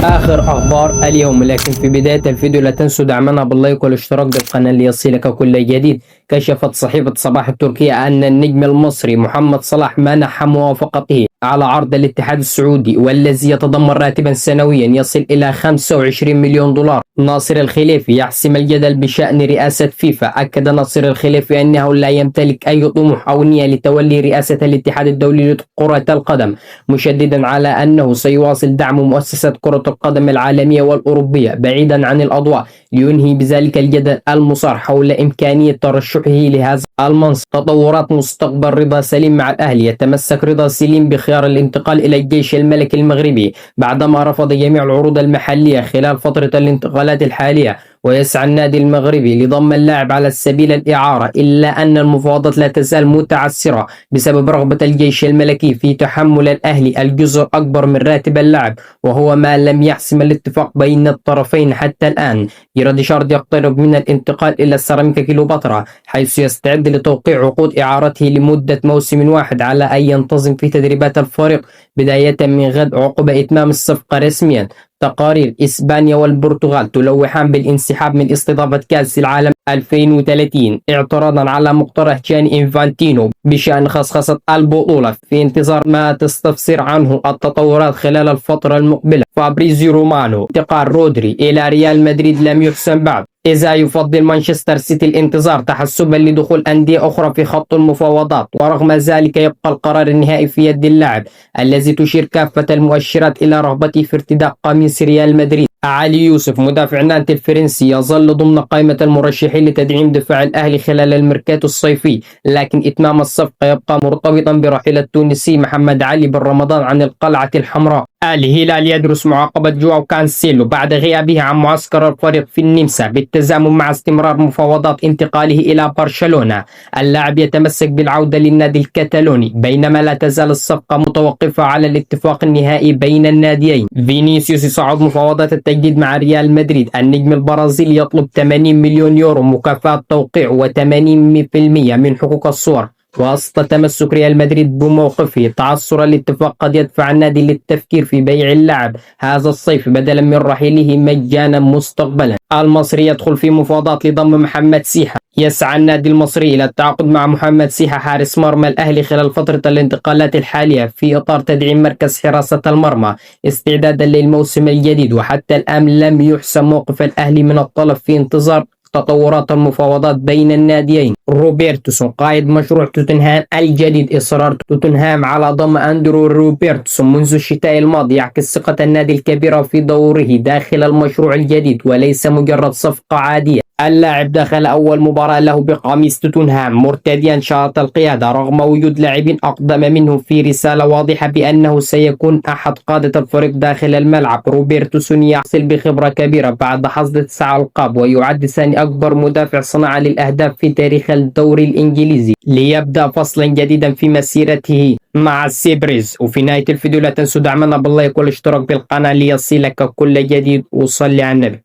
آخر أخبار اليوم. لكن في بداية الفيديو لا تنسوا دعمنا باللايك والاشتراك بالقناة ليصلك كل جديد. كشفت صحيفة صباح التركية أن النجم المصري محمد صلاح منح موافقته على عرض الاتحاد السعودي والذي يتضمن راتبا سنويا يصل إلى 25 مليون دولار. ناصر الخليفي يحسم الجدل بشأن رئاسة فيفا. أكد ناصر الخليفي أنه لا يمتلك أي طموح أو نية لتولي رئاسة الاتحاد الدولي لكرة القدم، مشددا على أنه سيواصل دعم مؤسسات كرة القدم العالمية والأوروبية بعيدا عن الأضواء، لينهي بذلك الجدل المصار حول إمكانية ترشحه لهذا المنصب. تطورات مستقبل رضا سليم مع الأهلي. يتمسك رضا سليم بخيار الانتقال إلى الجيش الملكي المغربي بعدما رفض جميع العروض المحلية خلال فترة الانتقالات الحالية، ويسعى النادي المغربي لضم اللاعب على سبيل الإعارة، إلا أن المفاوضات لا تزال متعثرة بسبب رغبة الجيش الملكي في تحمل الأهلي الجزء الأكبر من راتب اللاعب، وهو ما لم يحسم الاتفاق بين الطرفين حتى الآن. جراديشار يقترب من الانتقال إلى سيراميكا كليوباترا، حيث يستعد لتوقيع عقود إعارته لمدة موسم واحد على أن ينتظم في تدريبات الفريق بداية من غد عقب إتمام الصفقة رسميا. تقارير إسبانيا والبرتغال تلوحان بالانسحاب من استضافة كأس العالم 2030 اعتراضا على مقترح جاني إنفانتينو بشأن خصخصة البطولة في انتظار ما تستفسر عنه التطورات خلال الفترة المقبلة. فابريزيو رومانو: انتقال رودري إلى ريال مدريد لم يحسم بعد، إذا يفضل مانشستر سيتي الانتظار تحسبا لدخول أندية أخرى في خط المفاوضات، ورغم ذلك يبقى القرار النهائي في يد اللاعب الذي تشير كافة المؤشرات إلى رغبته في ارتداء قميص ريال مدريد. علي يوسف مدافع نانت الفرنسي يظل ضمن قائمة المرشحين لتدعيم دفاع الأهلي خلال الميركاتو الصيفي، لكن إتمام الصفقة يبقى مرتبطا برحيل التونسي محمد علي بن رمضان عن القلعة الحمراء. الهلال يدرس معاقبة جواو كانسيلو بعد غيابه عن معسكر الفريق في النمسا بالتزامن مع استمرار مفاوضات انتقاله إلى برشلونة. اللاعب يتمسك بالعودة للنادي الكتالوني، بينما لا تزال الصفقة متوقفة على الاتفاق النهائي بين الناديين. فينيسيوس يصعد مفاوضات التجديد مع ريال مدريد. النجم البرازيلي يطلب 80 مليون يورو مكافأة توقيع و80% من حقوق الصور. وسط تمسك ريال مدريد بموقفه، تعثر الاتفاق قد يدفع النادي للتفكير في بيع اللاعب هذا الصيف بدلا من رحيله مجانا مستقبلا. المصري يدخل في مفاوضات لضم محمد سيحة. يسعى النادي المصري إلى التعاقد مع محمد سيحة حارس مرمى الأهلي خلال فترة الانتقالات الحالية في إطار تدعيم مركز حراسة المرمى استعدادا للموسم الجديد، وحتى الآن لم يحسم موقف الأهلي من الطلب في انتظار تطورات المفاوضات بين الناديين. روبرتسون قائد مشروع توتنهام الجديد. إصرار توتنهام على ضم أندرو روبرتسون منذ الشتاء الماضي يعكس ثقة النادي الكبيرة في دوره داخل المشروع الجديد وليس مجرد صفقة عادية. اللاعب دخل أول مباراة له بقميص توتنهام مرتديا شارة القيادة رغم وجود لاعبين أقدم منه، في رسالة واضحة بأنه سيكون أحد قادة الفريق داخل الملعب. روبرتسون يحصل بخبرة كبيرة بعد حصد 9 ألقاب، ويعد ثاني أكبر مدافع صنع للأهداف في تاريخ الدوري الإنجليزي، ليبدأ فصلا جديدا في مسيرته مع السيبريز. وفي نهاية الفيديو لا تنسوا دعمنا باللايك والاشتراك بالقناة ليصلك كل جديد، وصلي على النبي.